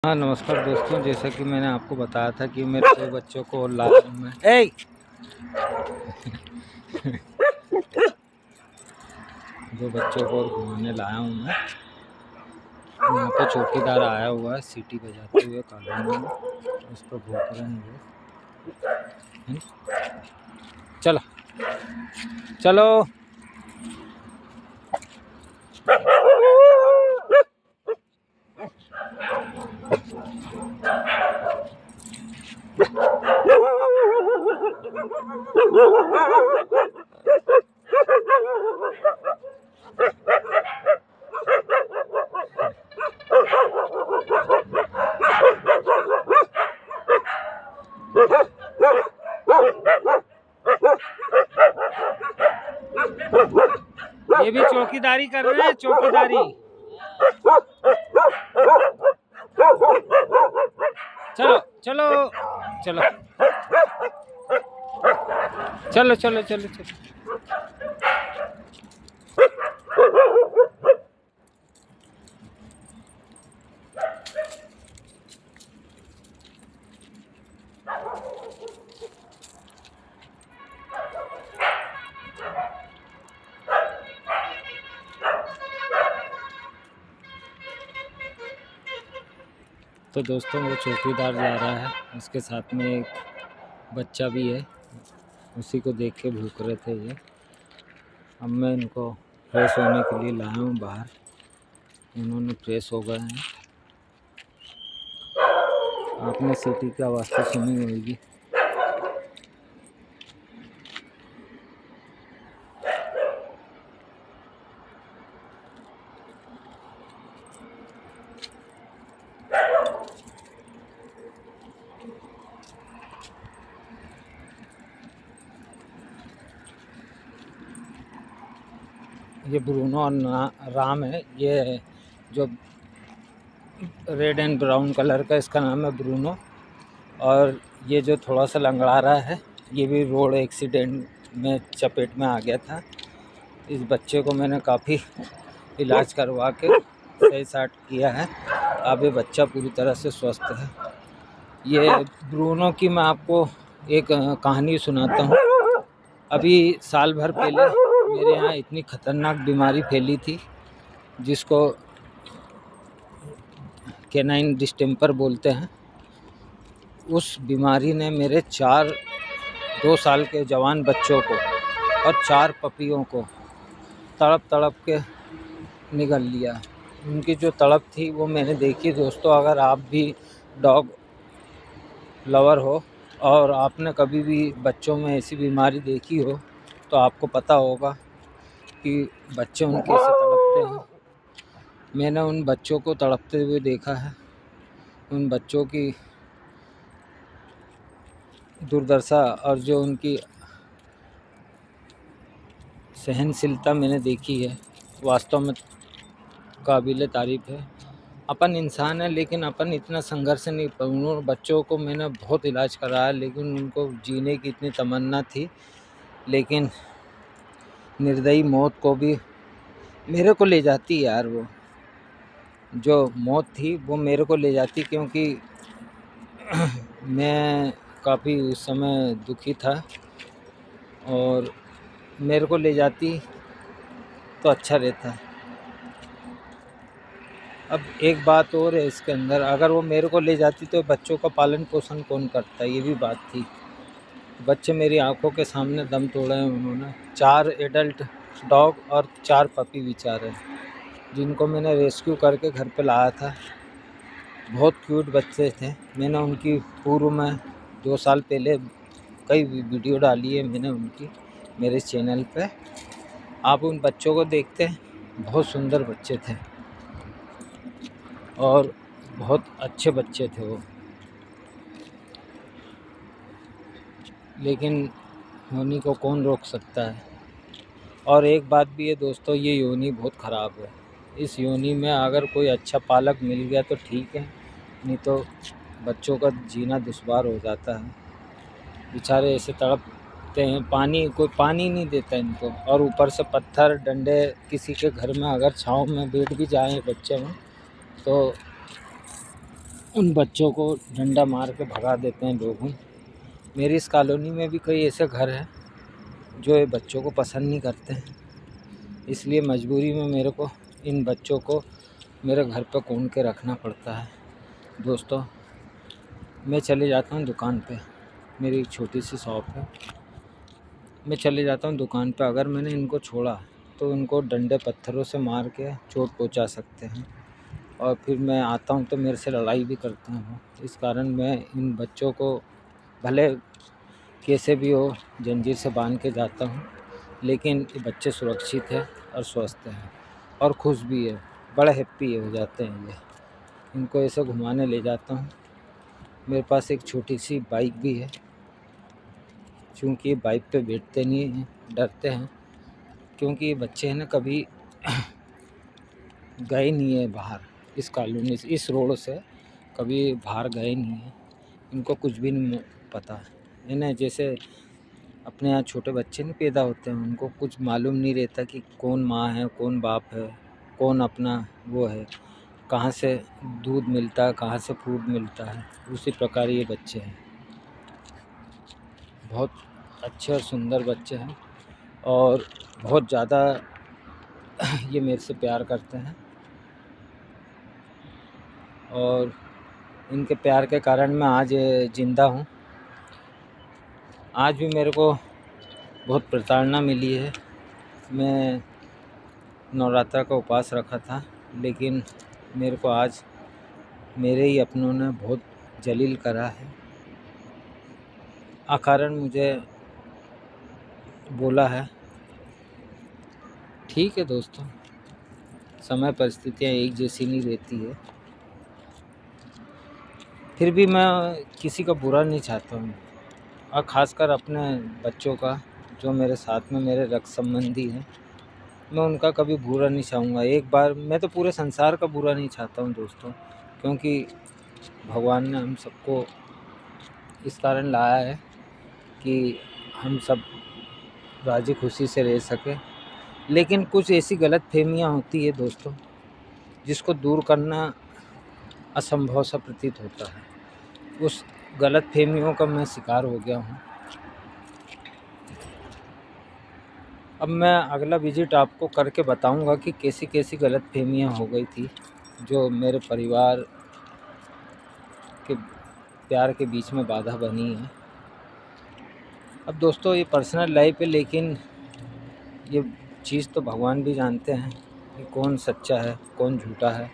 हाँ नमस्कार दोस्तों, जैसा कि मैंने आपको बताया था कि मेरे 2 बच्चों को लाया हूँ मैं। 2 बच्चों को घुमाने लाया हूँ मैं। यहाँ पे चौकीदार आया हुआ है सीटी बजाते हुए कॉलोनी में, उस पर भौंक रहे हैं वो। चलो चलो ये भी चौकीदारी कर रहे हैं, चौकीदारी। चलो चलो चलो चलो चलो चलो चलो। तो दोस्तों वो चौकीदार जा रहा है, उसके साथ में एक बच्चा भी है, उसी को देख के भूख रहे थे ये। अब मैं इनको फ्रेश होने के लिए लाया हूँ बाहर, इन्होंने फ्रेश हो गए हैं। आपने सीटी की आवाज़ तो सुनी होगी। ये ब्रूनो और राम है, ये जो रेड एंड ब्राउन कलर का, इसका नाम है ब्रूनो। और ये जो थोड़ा सा लंगड़ा रहा है, ये भी रोड एक्सीडेंट में चपेट में आ गया था। इस बच्चे को मैंने काफ़ी इलाज करवा के सही साट किया है, अब ये बच्चा पूरी तरह से स्वस्थ है। ये ब्रूनो की मैं आपको एक कहानी सुनाता हूँ। अभी साल भर पहले मेरे यहाँ इतनी ख़तरनाक बीमारी फैली थी, जिसको कैनाइन डिस्टेम्पर बोलते हैं। उस बीमारी ने मेरे 2 साल के जवान बच्चों को और 4 पपियों को तड़प तड़प के निगल लिया। उनकी जो तड़प थी वो मैंने देखी। दोस्तों, अगर आप भी डॉग लवर हो और आपने कभी भी बच्चों में ऐसी बीमारी देखी हो, तो आपको पता होगा कि बच्चे उन कैसे तड़पते हैं। मैंने उन बच्चों को तड़पते हुए देखा है। उन बच्चों की दुर्दशा और जो उनकी सहनशीलता मैंने देखी है, वास्तव में काबिल तारीफ़ है। अपन इंसान है, लेकिन अपन इतना संघर्ष नहीं। उन बच्चों को मैंने बहुत इलाज कराया, लेकिन उनको जीने की इतनी तमन्ना थी, लेकिन निर्दयी मौत को भी मेरे को ले जाती यार। वो जो मौत थी वो मेरे को ले जाती, क्योंकि मैं काफ़ी उस समय दुखी था, और मेरे को ले जाती तो अच्छा रहता। अब एक बात और है इसके अंदर, अगर वो मेरे को ले जाती तो बच्चों का पालन पोषण कौन करता, ये भी बात थी। बच्चे मेरी आंखों के सामने दम तोड़े हैं उन्होंने। 4 एडल्ट डॉग और 4 पपी बेचारे, जिनको मैंने रेस्क्यू करके घर पे लाया था। बहुत क्यूट बच्चे थे। मैंने उनकी पूर्व में 2 साल पहले कई वीडियो डाली है मैंने उनकी मेरे चैनल पे। आप उन बच्चों को देखते हैं, बहुत सुंदर बच्चे थे और बहुत अच्छे बच्चे थे वो, लेकिन योनि को कौन रोक सकता है। और एक बात भी है दोस्तों, ये योनि बहुत ख़राब है। इस योनि में अगर कोई अच्छा पालक मिल गया तो ठीक है, नहीं तो बच्चों का जीना दुश्वार हो जाता है। बेचारे ऐसे तड़पते हैं, कोई पानी नहीं देता इनको, और ऊपर से पत्थर डंडे। किसी के घर में अगर छाँव में बैठ भी जाए बच्चे में, तो उन बच्चों को डंडा मार के भगा देते हैं लोग। मेरी इस कॉलोनी में भी कई ऐसे घर हैं जो ये बच्चों को पसंद नहीं करते हैं, इसलिए मजबूरी में मेरे को इन बच्चों को मेरे घर पर कून के रखना पड़ता है। दोस्तों, मैं चले जाता हूँ दुकान पे, मेरी एक छोटी सी शॉप है, मैं चले जाता हूँ दुकान पे। अगर मैंने इनको छोड़ा तो इनको डंडे पत्थरों से मार के चोट पहुँचा सकते हैं, और फिर मैं आता हूँ तो मेरे से लड़ाई भी करते हैं वो। इस कारण मैं इन बच्चों को भले कैसे भी हो जंजीर से बांध के जाता हूँ, लेकिन ये बच्चे सुरक्षित है और स्वस्थ हैं और खुश भी है, बड़ा हैप्पी हो जाते हैं ये। इनको ऐसे घुमाने ले जाता हूँ। मेरे पास एक छोटी सी बाइक भी है, क्योंकि बाइक पे बैठते नहीं हैं, डरते हैं, क्योंकि ये बच्चे हैं ना कभी गए नहीं है बाहर, इस कॉलोनी से, इस रोड से कभी बाहर गए नहीं हैं, इनको कुछ भी नहीं पता है ना। जैसे अपने यहाँ छोटे बच्चे नहीं पैदा होते हैं, उनको कुछ मालूम नहीं रहता कि कौन माँ है, कौन बाप है, कौन अपना वो है, कहाँ से दूध मिलता है, कहाँ से फूड मिलता है। उसी प्रकार ये बच्चे हैं, बहुत अच्छे और सुंदर बच्चे हैं, और बहुत ज़्यादा ये मेरे से प्यार करते हैं, और इनके प्यार के कारण मैं आज ज़िंदा हूँ। आज भी मेरे को बहुत प्रताड़ना मिली है। मैं नवरात्र का उपवास रखा था, लेकिन मेरे को आज मेरे ही अपनों ने बहुत जलील करा है, अकारण मुझे बोला है। ठीक है दोस्तों, समय परिस्थितियाँ एक जैसी नहीं रहती है, फिर भी मैं किसी का बुरा नहीं चाहता हूँ, और ख़ासकर अपने बच्चों का, जो मेरे साथ में मेरे रक्त संबंधी हैं, मैं उनका कभी बुरा नहीं चाहूँगा। एक बार मैं तो पूरे संसार का बुरा नहीं चाहता हूँ दोस्तों, क्योंकि भगवान ने हम सबको इस कारण लाया है कि हम सब राज़ी खुशी से रह सकें। लेकिन कुछ ऐसी गलतफ़हमियाँ होती है दोस्तों, जिसको दूर करना असंभव सा प्रतीत होता है। उस गलतफ़हमियों का मैं शिकार हो गया हूँ। अब मैं अगला विज़िट आपको करके बताऊंगा कि कैसी कैसी गलतफ़हमियाँ हो गई थी, जो मेरे परिवार के प्यार के बीच में बाधा बनी है। अब दोस्तों, ये पर्सनल लाइफ है, लेकिन ये चीज़ तो भगवान भी जानते हैं कि कौन सच्चा है, कौन झूठा है।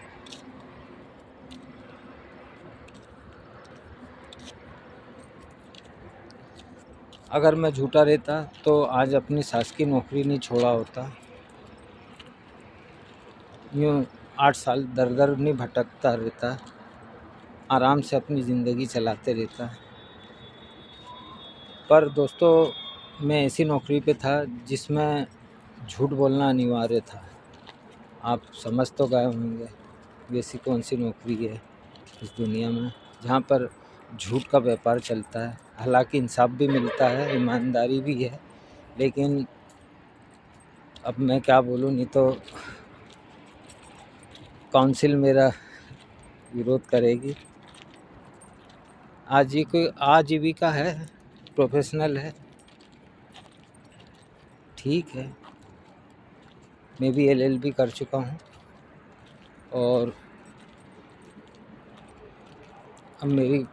अगर मैं झूठा रहता तो आज अपनी सास की नौकरी नहीं छोड़ा होता, यूँ 8 साल दर दर नहीं भटकता रहता, आराम से अपनी ज़िंदगी चलाते रहता। पर दोस्तों, मैं ऐसी नौकरी पे था जिसमें झूठ बोलना अनिवार्य था। आप समझ तो गए होंगे वैसी कौन सी नौकरी है इस दुनिया में जहाँ पर झूठ का व्यापार चलता है। हालांकि इंसाफ भी मिलता है, ईमानदारी भी है, लेकिन अब मैं क्या बोलूँ, नहीं तो काउंसिल मेरा विरोध करेगी। आजीविका है, प्रोफेशनल है, ठीक है। मैं भी LLB कर चुका हूँ, और अब मेरी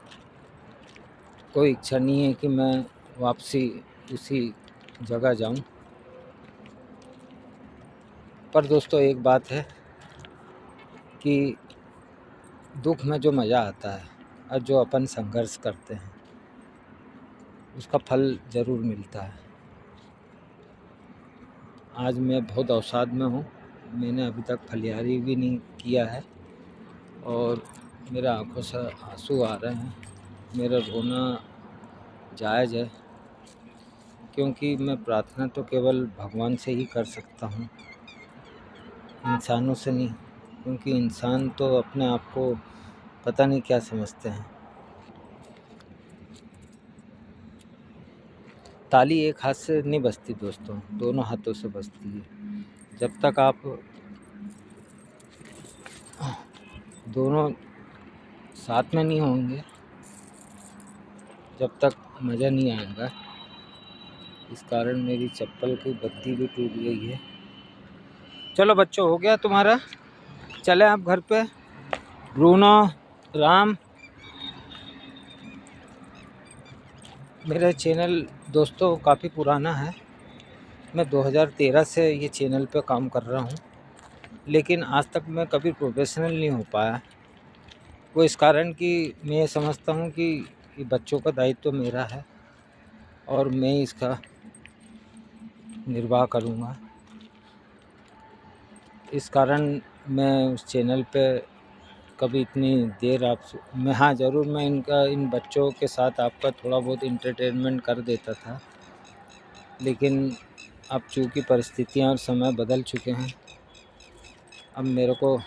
कोई इच्छा नहीं है कि मैं वापसी उसी जगह जाऊं। पर दोस्तों, एक बात है कि दुख में जो मज़ा आता है और जो अपन संघर्ष करते हैं, उसका फल ज़रूर मिलता है। आज मैं बहुत अवसाद में हूँ, मैंने अभी तक फलियारी भी नहीं किया है, और मेरे आँखों से आंसू आ रहे हैं। मेरा रोना जायज़ है, क्योंकि मैं प्रार्थना तो केवल भगवान से ही कर सकता हूँ, इंसानों से नहीं, क्योंकि इंसान तो अपने आप को पता नहीं क्या समझते हैं। ताली एक हाथ से नहीं बजती दोस्तों, दोनों हाथों से बजती है। जब तक आप दोनों साथ में नहीं होंगे जब तक मज़ा नहीं आएगा। इस कारण मेरी चप्पल की बत्ती भी टूट गई है। चलो बच्चों, हो गया तुम्हारा, चले आप घर पे। ब्रूनो, राम, मेरा चैनल दोस्तों काफ़ी पुराना है। मैं 2013 से ये चैनल पे काम कर रहा हूँ, लेकिन आज तक मैं कभी प्रोफेशनल नहीं हो पाया। वो इस कारण कि मैं ये समझता हूँ कि ये बच्चों का दायित्व तो मेरा है और मैं इसका निर्वाह करूँगा। इस कारण मैं उस चैनल पे कभी इतनी देर मैं हाँ ज़रूर मैं इन बच्चों के साथ आपका थोड़ा बहुत इंटरटेनमेंट कर देता था, लेकिन अब चूँकि परिस्थितियाँ और समय बदल चुके हैं, अब मेरे को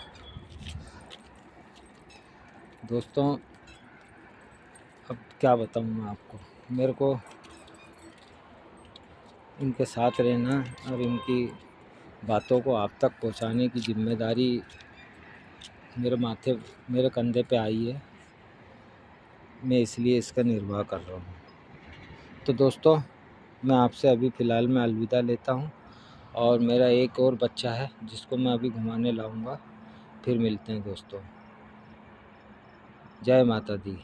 दोस्तों अब क्या बताऊँ मैं आपको, मेरे को इनके साथ रहना और इनकी बातों को आप तक पहुंचाने की जिम्मेदारी मेरे कंधे पे आई है। मैं इसलिए इसका निर्वाह कर रहा हूँ। तो दोस्तों, मैं आपसे अभी फ़िलहाल में अलविदा लेता हूँ और मेरा एक और बच्चा है जिसको मैं अभी घुमाने लाऊंगा। फिर मिलते हैं दोस्तों। जय माता दी।